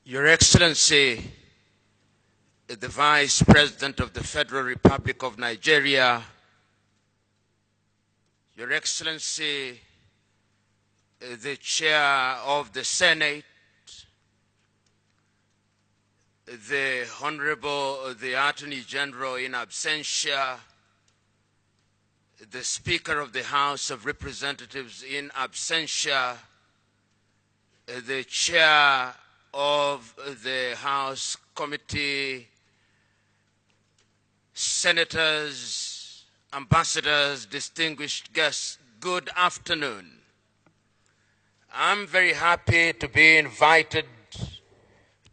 Your Excellency, the Vice President of the Federal Republic of Nigeria, Your Excellency, the Chair of the Senate, the Honorable, the Attorney General in absentia, the Speaker of the House of Representatives in absentia, the Chair of the House Committee, Senators, Ambassadors, distinguished guests, good afternoon. I'm very happy to be invited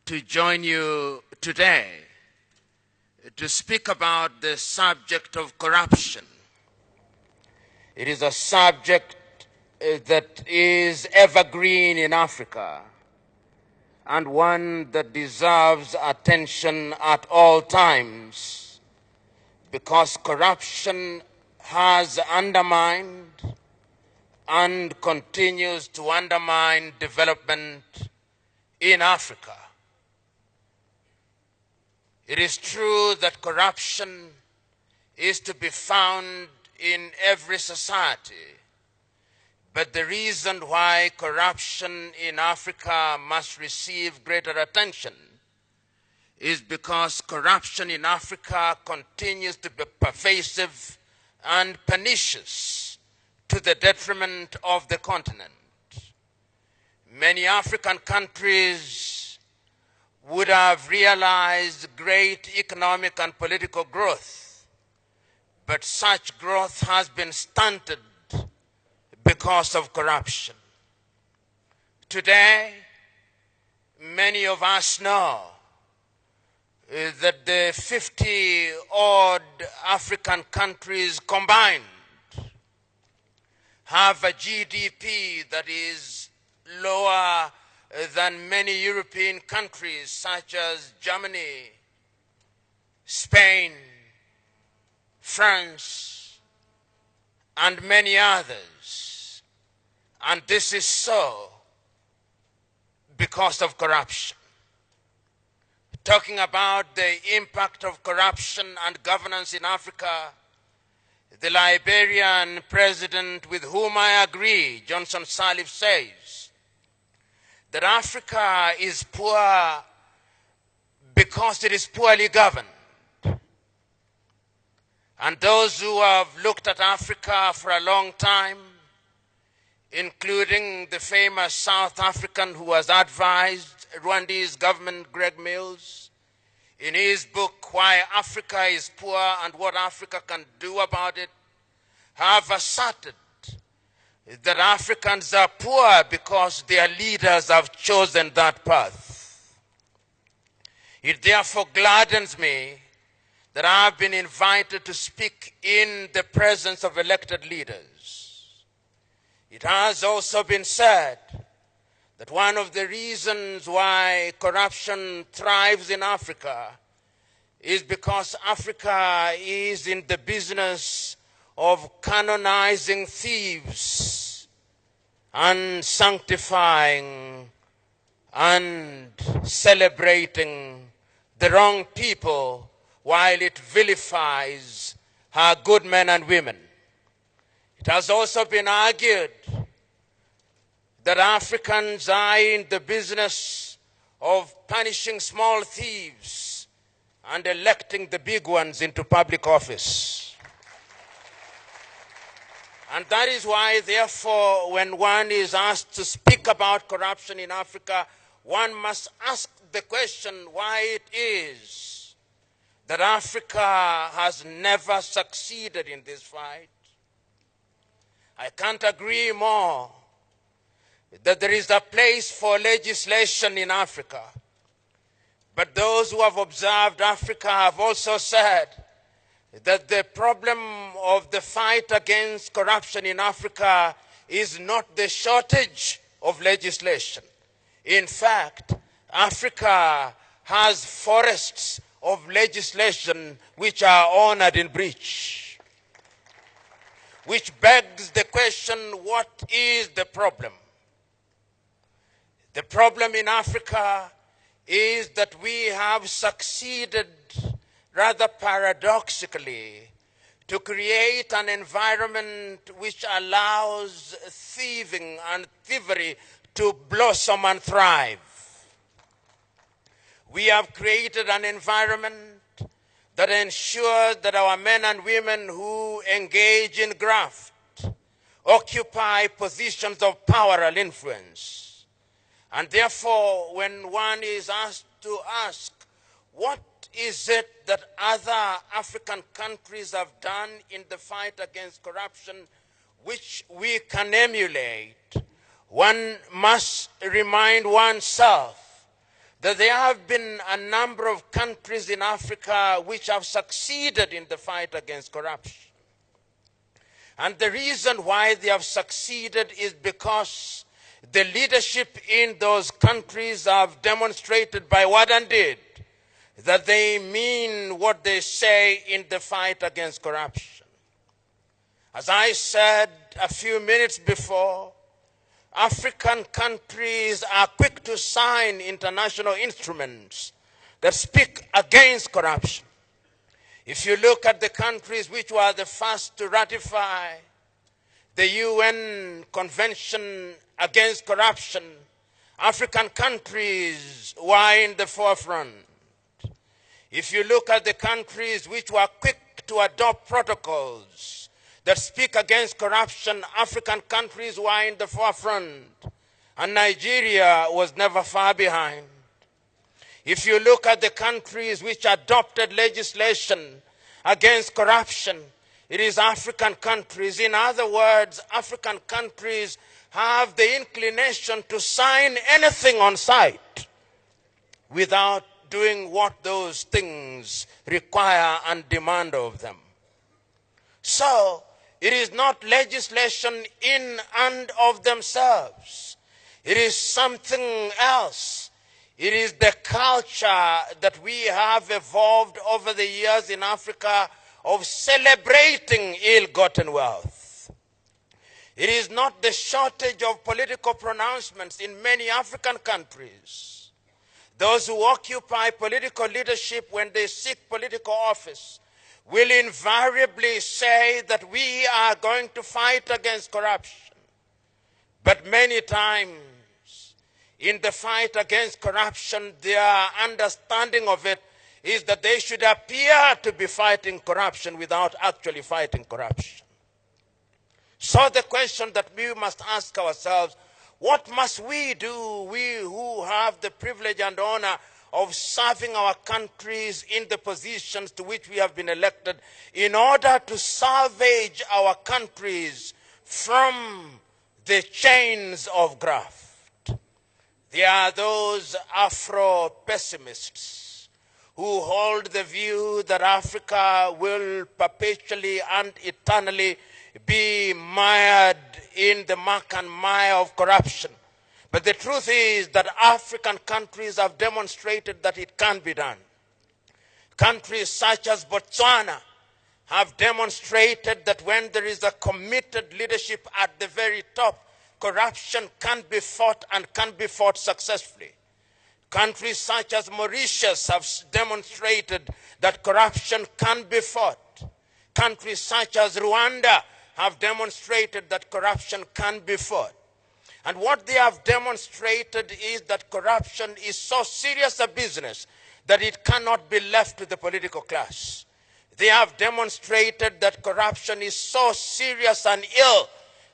to join you today to speak about the subject of corruption. It is a subject that is evergreen in Africa and one that deserves attention at all times, because corruption has undermined and continues to undermine development in Africa. It is true that corruption is to be found in every society, but the reason why corruption in Africa must receive greater attention is because corruption in Africa continues to be pervasive and pernicious to the detriment of the continent. Many African countries would have realized great economic and political growth, but such growth has been stunted because of corruption. Today, many of us know that the 50-odd African countries combined have a GDP that is lower than many European countries such as Germany, Spain, France, and many others. And this is so because of corruption. Talking about the impact of corruption and governance in Africa, the Liberian president with whom I agree, Johnson Sirleaf, says that Africa is poor because it is poorly governed. And those who have looked at Africa for a long time, including the famous South African who has advised Rwanda's government, Greg Mills, in his book, Why Africa is Poor and What Africa Can Do About It, have asserted that Africans are poor because their leaders have chosen that path. It therefore gladdens me that I have been invited to speak in the presence of elected leaders. It has also been said that one of the reasons why corruption thrives in Africa is because Africa is in the business of canonizing thieves and sanctifying and celebrating the wrong people while it vilifies her good men and women. It has also been argued that Africans are in the business of punishing small thieves and electing the big ones into public office. And that is why, therefore, when one is asked to speak about corruption in Africa, one must ask the question why it is that Africa has never succeeded in this fight. I can't agree more that there is a place for legislation in Africa. But those who have observed Africa have also said that the problem of the fight against corruption in Africa is not the shortage of legislation. In fact, Africa has forests of legislation which are honored in breach. Which begs the question, what is the problem? The problem in Africa is that we have succeeded, rather paradoxically, to create an environment which allows thieving and thievery to blossom and thrive. We have created an environment that ensures that our men and women who engage in graft occupy positions of power and influence. And therefore, when one is asked to ask, what is it that other African countries have done in the fight against corruption which we can emulate, one must remind oneself that there have been a number of countries in Africa which have succeeded in the fight against corruption. And the reason why they have succeeded is because the leadership in those countries have demonstrated by word and deed that they mean what they say in the fight against corruption. As I said a few minutes before, African countries are quick to sign international instruments that speak against corruption. If you look at the countries which were the first to ratify the UN Convention against Corruption, African countries were in the forefront. If you look at the countries which were quick to adopt protocols that speak against corruption, African countries were in the forefront, and Nigeria was never far behind. If you look at the countries which adopted legislation against corruption, it is African countries. In other words, African countries have the inclination to sign anything on sight without doing what those things require and demand of them. So, it is not legislation in and of themselves. It is something else. It is the culture that we have evolved over the years in Africa of celebrating ill-gotten wealth. It is not the shortage of political pronouncements in many African countries. Those who occupy political leadership when they seek political office will invariably say that we are going to fight against corruption. But many times, in the fight against corruption, their understanding of it is that they should appear to be fighting corruption without actually fighting corruption. So the question that we must ask ourselves, what must we do, we who have the privilege and honor of serving our countries in the positions to which we have been elected, in order to salvage our countries from the chains of graft? There are those Afro-pessimists who hold the view that Africa will perpetually and eternally be mired in the muck and mire of corruption. But the truth is that African countries have demonstrated that it can be done. Countries such as Botswana have demonstrated that when there is a committed leadership at the very top, corruption can be fought and can be fought successfully. Countries such as Mauritius have demonstrated that corruption can be fought. Countries such as Rwanda have demonstrated that corruption can be fought. And what they have demonstrated is that corruption is so serious a business that it cannot be left to the political class. They have demonstrated that corruption is so serious and ill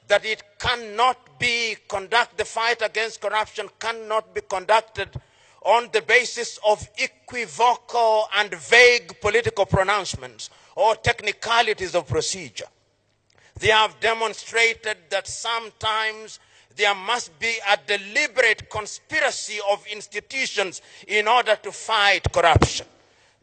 that it cannot be the fight against corruption cannot be conducted on the basis of equivocal and vague political pronouncements or technicalities of procedure. They have demonstrated that sometimes there must be a deliberate conspiracy of institutions in order to fight corruption.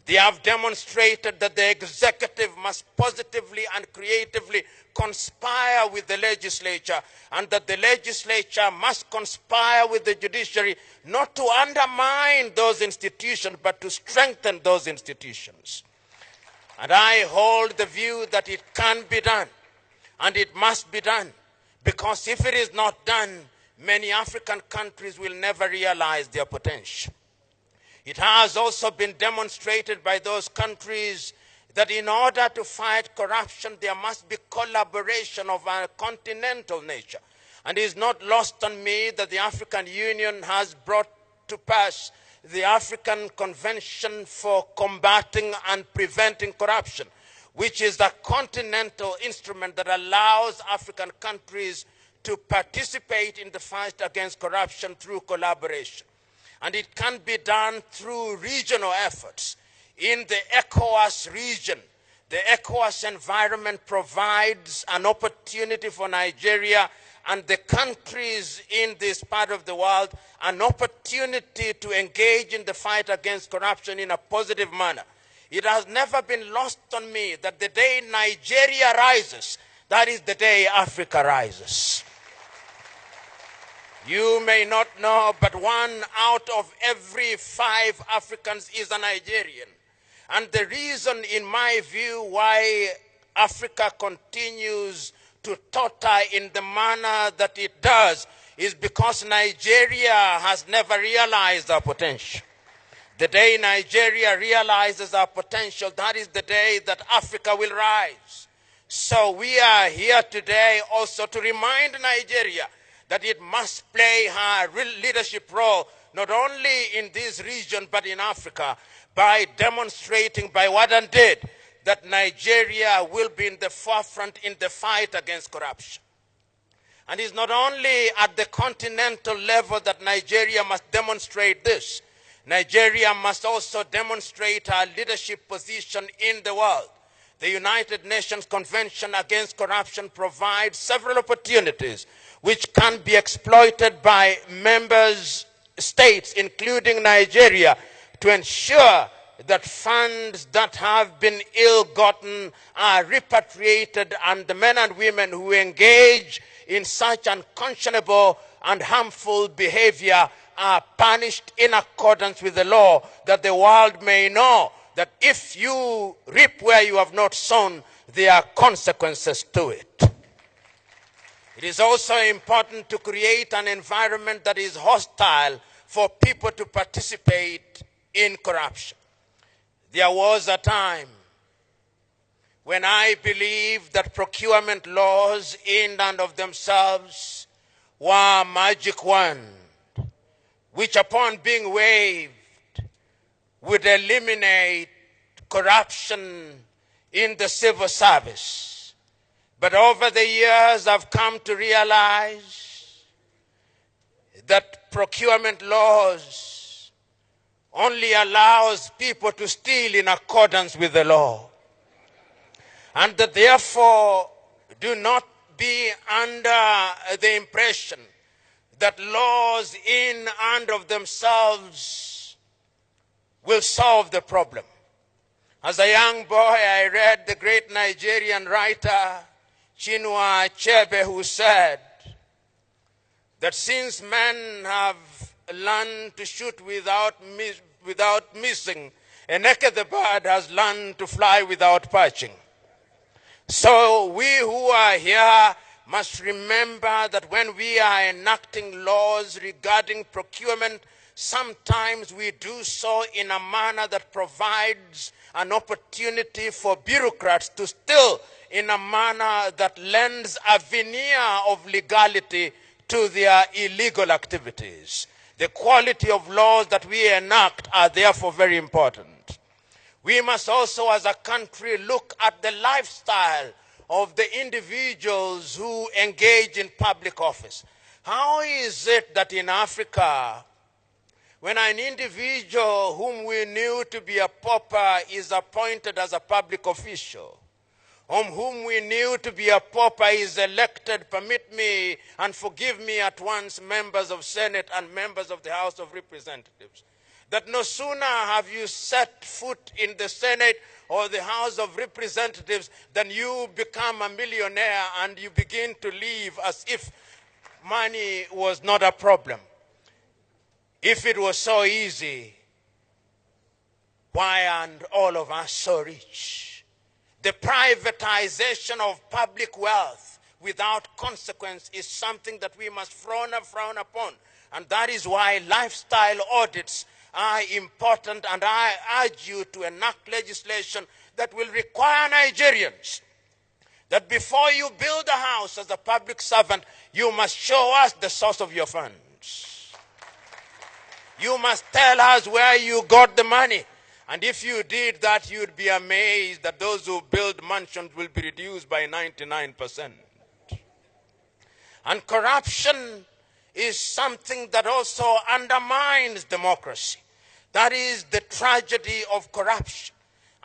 They have demonstrated that the executive must positively and creatively conspire with the legislature, and that the legislature must conspire with the judiciary not to undermine those institutions, but to strengthen those institutions. And I hold the view that it can be done, and it must be done, because if it is not done, many African countries will never realize their potential. It has also been demonstrated by those countries that in order to fight corruption, there must be collaboration of a continental nature. And it is not lost on me that the African Union has brought to pass the African Convention for Combating and Preventing Corruption, which is the continental instrument that allows African countries to participate in the fight against corruption through collaboration. And it can be done through regional efforts. In the ECOWAS region, the ECOWAS environment provides an opportunity for Nigeria and the countries in this part of the world an opportunity to engage in the fight against corruption in a positive manner. It has never been lost on me that the day Nigeria rises, that is the day Africa rises. You may not know, but 1 out of every 5 Africans is a Nigerian. And the reason, in my view, why Africa continues to totter in the manner that it does is because Nigeria has never realized our potential. The day Nigeria realizes our potential, that is the day that Africa will rise. So we are here today also to remind Nigeria that it must play her leadership role, not only in this region, but in Africa, by demonstrating by word and deed that Nigeria will be in the forefront in the fight against corruption. And it's not only at the continental level that Nigeria must demonstrate this. Nigeria must also demonstrate our leadership position in the world. The United Nations Convention Against Corruption provides several opportunities which can be exploited by member states, including Nigeria, to ensure that funds that have been ill-gotten are repatriated and the men and women who engage in such unconscionable and harmful behavior are punished in accordance with the law, that the world may know that if you reap where you have not sown, there are consequences to it. It is also important to create an environment that is hostile for people to participate in corruption. There was a time when I believed that procurement laws in and of themselves were a magic wand, which upon being waived would eliminate corruption in the civil service. But over the years, I've come to realize that procurement laws only allows people to steal in accordance with the law. And that therefore do not be under the impression that laws in and of themselves will solve the problem. As a young boy, I read the great Nigerian writer Chinua Achebe, who said that since men have learned to shoot without missing, a naked bird has learned to fly without perching. So we who are here must remember that when we are enacting laws regarding procurement, sometimes we do so in a manner that provides an opportunity for bureaucrats to steal in a manner that lends a veneer of legality to their illegal activities. The quality of laws that we enact are therefore very important. We must also, as a country, look at the lifestyle of the individuals who engage in public office. How is it that in Africa, when an individual whom we knew to be a pauper is appointed as a public official, whom we knew to be a pauper is elected, permit me and forgive me at once, members of Senate and members of the House of Representatives, that no sooner have you set foot in the Senate or the House of Representatives than you become a millionaire and you begin to live as if money was not a problem. If it was so easy, why aren't all of us so rich? The privatization of public wealth without consequence is something that we must frown upon. And that is why lifestyle audits are important, and I urge you to enact legislation that will require Nigerians that before you build a house as a public servant, you must show us the source of your funds. You must tell us where you got the money. And if you did that, you'd be amazed that those who build mansions will be reduced by 99%. And corruption is something that also undermines democracy. That is the tragedy of corruption.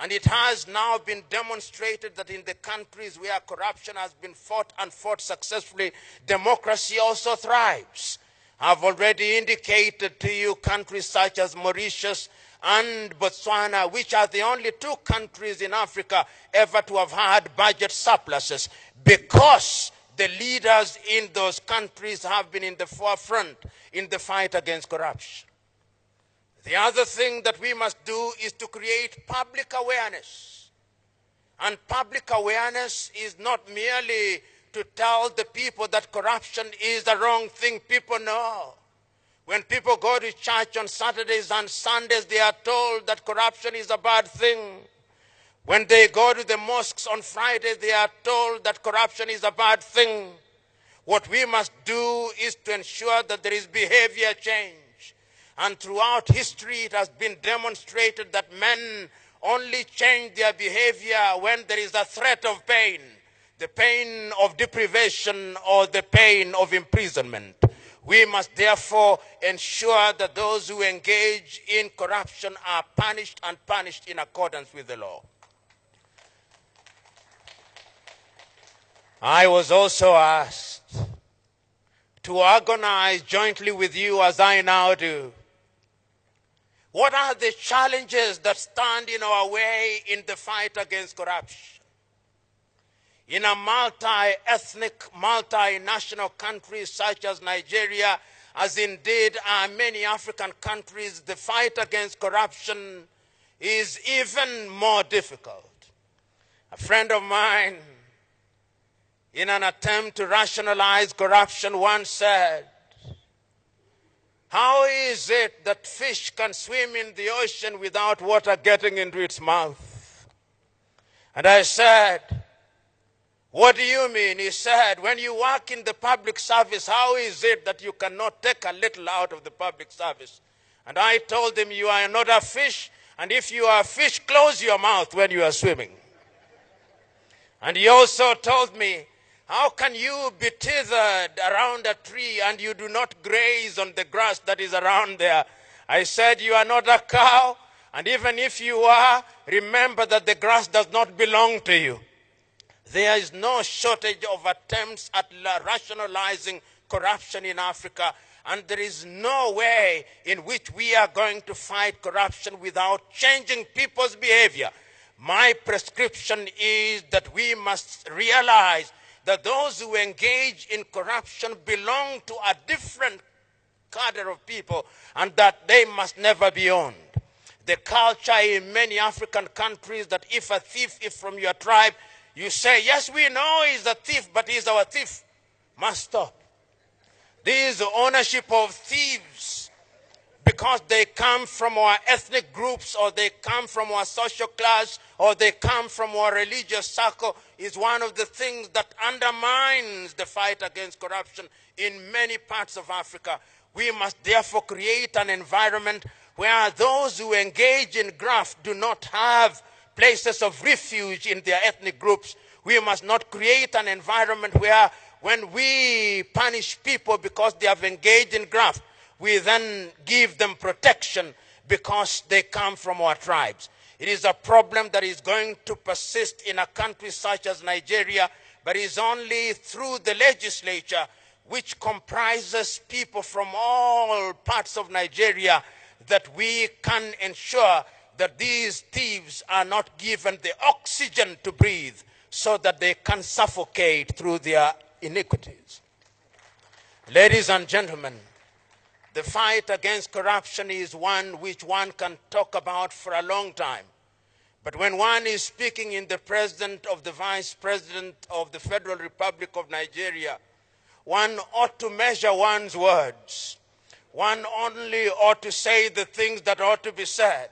And it has now been demonstrated that in the countries where corruption has been fought and fought successfully, democracy also thrives. I've already indicated to you countries such as Mauritius and Botswana, which are the only two countries in Africa ever to have had budget surpluses, because the leaders in those countries have been in the forefront in the fight against corruption. The other thing that we must do is to create public awareness. And public awareness is not merely to tell the people that corruption is the wrong thing. People know. When people go to church on Saturdays and Sundays, they are told that corruption is a bad thing. When they go to the mosques on Friday, they are told that corruption is a bad thing. What we must do is to ensure that there is behavior change. And throughout history, it has been demonstrated that men only change their behavior when there is a threat of pain, the pain of deprivation or the pain of imprisonment. We must therefore ensure that those who engage in corruption are punished, and punished in accordance with the law. I was also asked to organize jointly with you, as I now do, what are the challenges that stand in our way in the fight against corruption? In a multi-ethnic, multinational country such as Nigeria, as indeed are many African countries, the fight against corruption is even more difficult. A friend of mine, in an attempt to rationalize corruption, once said, "How is it that fish can swim in the ocean without water getting into its mouth?" And I said, "What do you mean?" He said, "When you work in the public service, how is it that you cannot take a little out of the public service?" And I told him, "You are not a fish, and if you are a fish, close your mouth when you are swimming." And he also told me, "How can you be tethered around a tree and you do not graze on the grass that is around there?" I said, "You are not a cow, and even if you are, remember that the grass does not belong to you." There is no shortage of attempts at rationalizing corruption in Africa, and there is no way in which we are going to fight corruption without changing people's behavior. My prescription is that we must realize that those who engage in corruption belong to a different cadre of people, and that they must never be owned. The culture in many African countries that if a thief is from your tribe, you say, "Yes, we know he's a thief, but he's our thief," must stop. This ownership of thieves, because they come from our ethnic groups, or they come from our social class, or they come from our religious circle, is one of the things that undermines the fight against corruption in many parts of Africa. We must therefore create an environment where those who engage in graft do not have places of refuge in their ethnic groups. We must not create an environment where when we punish people because they have engaged in graft, we then give them protection because they come from our tribes. It is a problem that is going to persist in a country such as Nigeria, but it is only through the legislature, which comprises people from all parts of Nigeria, that we can ensure that these thieves are not given the oxygen to breathe so that they can suffocate through their iniquities. Ladies and gentlemen, the fight against corruption is one which one can talk about for a long time. But when one is speaking in the presence of the Vice President of the Federal Republic of Nigeria, one ought to measure one's words. One only ought to say the things that ought to be said.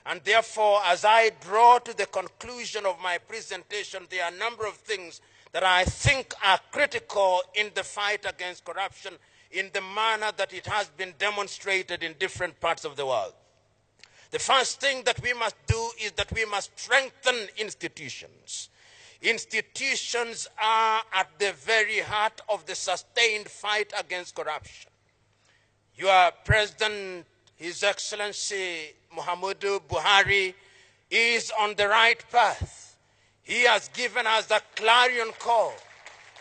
And therefore, as I draw to the conclusion of my presentation, there are a number of things that I think are critical in the fight against corruption in the manner that it has been demonstrated in different parts of the world. The first thing that we must do is that we must strengthen institutions. Institutions are at the very heart of the sustained fight against corruption. Your President, His Excellency Muhammadu Buhari, is on the right path. He has given us a clarion call.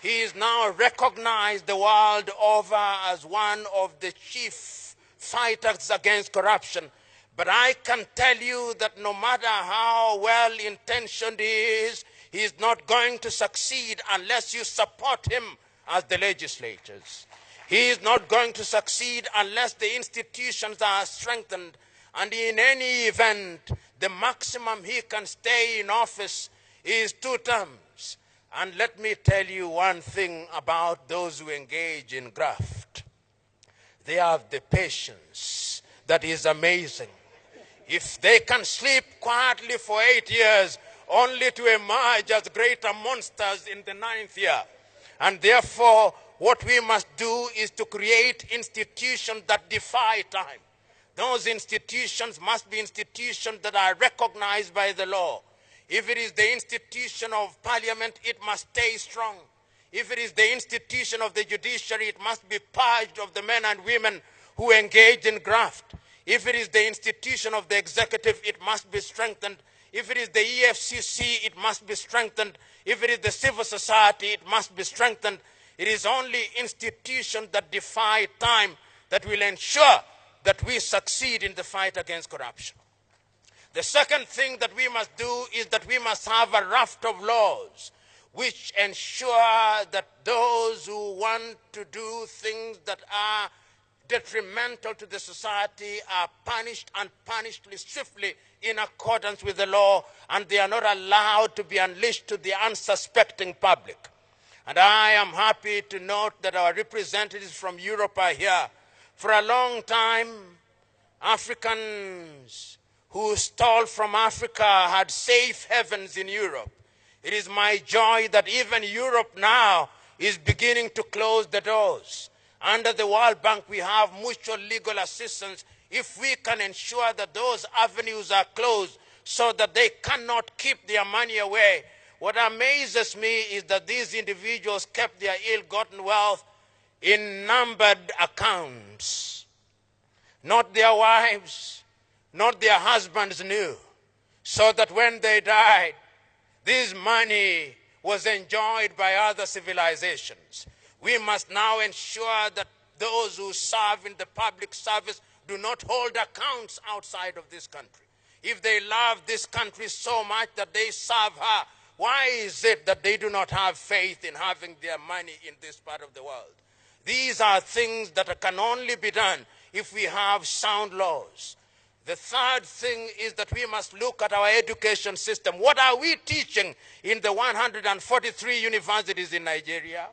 He is now recognized the world over as one of the chief fighters against corruption. But I can tell you that no matter how well-intentioned he is not going to succeed unless you support him as the legislators. He is not going to succeed unless the institutions are strengthened. And in any event, the maximum he can stay in office is 2 terms. And let me tell you one thing about those who engage in graft. They have the patience that is amazing. If they can sleep quietly for 8 years, only to emerge as greater monsters in the 9th year. And therefore, what we must do is to create institutions that defy time. Those institutions must be institutions that are recognized by the law. If it is the institution of parliament, it must stay strong. If it is the institution of the judiciary, it must be purged of the men and women who engage in graft. If it is the institution of the executive, it must be strengthened. If it is the EFCC, it must be strengthened. If it is the civil society, it must be strengthened. It is only institutions that defy time that will ensure that we succeed in the fight against corruption. The second thing that we must do is that we must have a raft of laws which ensure that those who want to do things that are detrimental to the society are punished, and punished swiftly in accordance with the law, and they are not allowed to be unleashed to the unsuspecting public. And I am happy to note that our representatives from Europe are here. For a long time, Africans who stole from Africa had safe havens in Europe. It is my joy that even Europe now is beginning to close the doors. Under the World Bank, we have mutual legal assistance if we can ensure that those avenues are closed so that they cannot keep their money away. What amazes me is that these individuals kept their ill-gotten wealth in numbered accounts. Not their wives, not their husbands knew. So that when they died, this money was enjoyed by other civilizations. We must now ensure that those who serve in the public service do not hold accounts outside of this country. If they love this country so much that they serve her, why is it that they do not have faith in having their money in this part of the world? These are things that can only be done if we have sound laws. The third thing is that we must look at our education system. What are we teaching in the 143 universities in Nigeria?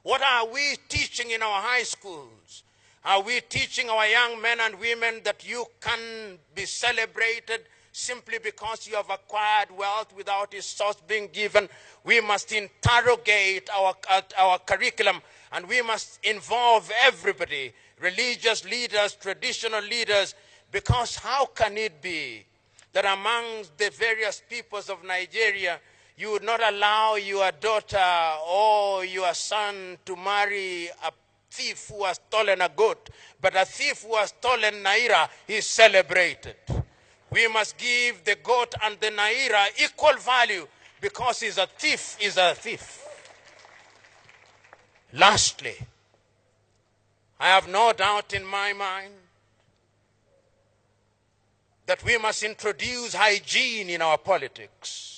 What are we teaching in our high schools? Are we teaching our young men and women that you can be celebrated simply because you have acquired wealth without its source being given? We must interrogate our curriculum, and we must involve everybody, religious leaders, traditional leaders, because how can it be that amongst the various peoples of Nigeria, you would not allow your daughter or your son to marry a thief who has stolen a goat, but a thief who has stolen naira is celebrated? We must give the goat and the naira equal value, because he's a thief is a thief. Lastly, I have no doubt in my mind that we must introduce hygiene in our politics.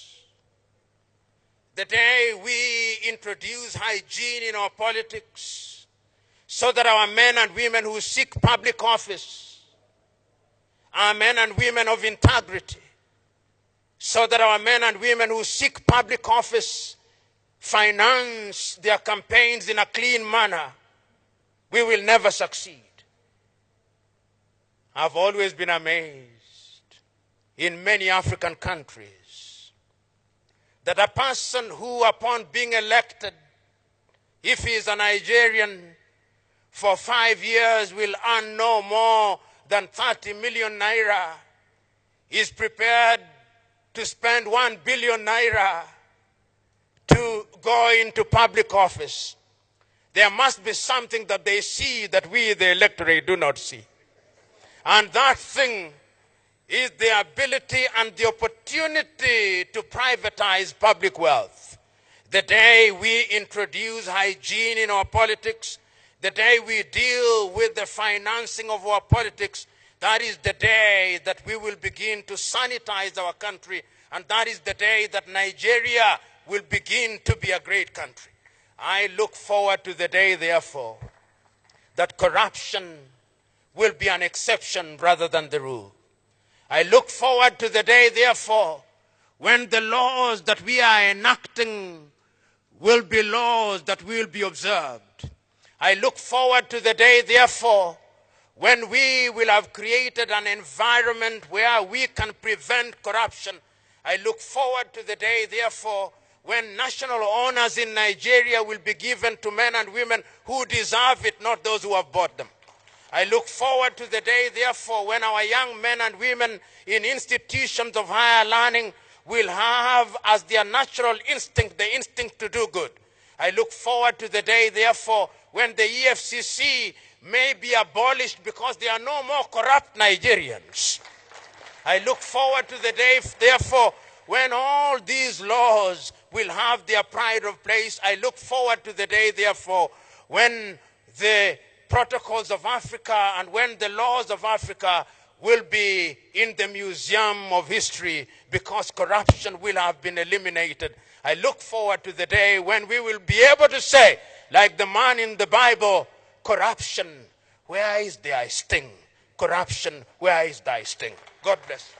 The day we introduce hygiene in our politics, so that our men and women who seek public office are men and women of integrity, so that our men and women who seek public office finance their campaigns in a clean manner, we will never succeed. I've always been amazed in many African countries that a person who, upon being elected, if he is a Nigerian, for 5 years will earn no more than 30 million naira, is prepared to spend 1 billion naira to go into public office. There must be something that they see that we, the electorate, do not see. And that thing is the ability and the opportunity to privatize public wealth. The day we introduce hygiene in our politics, the day we deal with the financing of our politics, that is the day that we will begin to sanitize our country, and that is the day that Nigeria will begin to be a great country. I look forward to the day, therefore, that corruption will be an exception rather than the rule. I look forward to the day, therefore, when the laws that we are enacting will be laws that will be observed. I look forward to the day, therefore, when we will have created an environment where we can prevent corruption. I look forward to the day, therefore, when national honors in Nigeria will be given to men and women who deserve it, not those who have bought them. I look forward to the day, therefore, when our young men and women in institutions of higher learning will have as their natural instinct the instinct to do good. I look forward to the day, therefore, when the EFCC may be abolished because there are no more corrupt Nigerians. I look forward to the day, therefore, when all these laws will have their pride of place. I look forward to the day, therefore, when the protocols of Africa and when the laws of Africa will be in the Museum of History because corruption will have been eliminated. I look forward to the day when we will be able to say, like the man in the Bible, corruption, where is thy sting? Corruption, where is thy sting? God bless.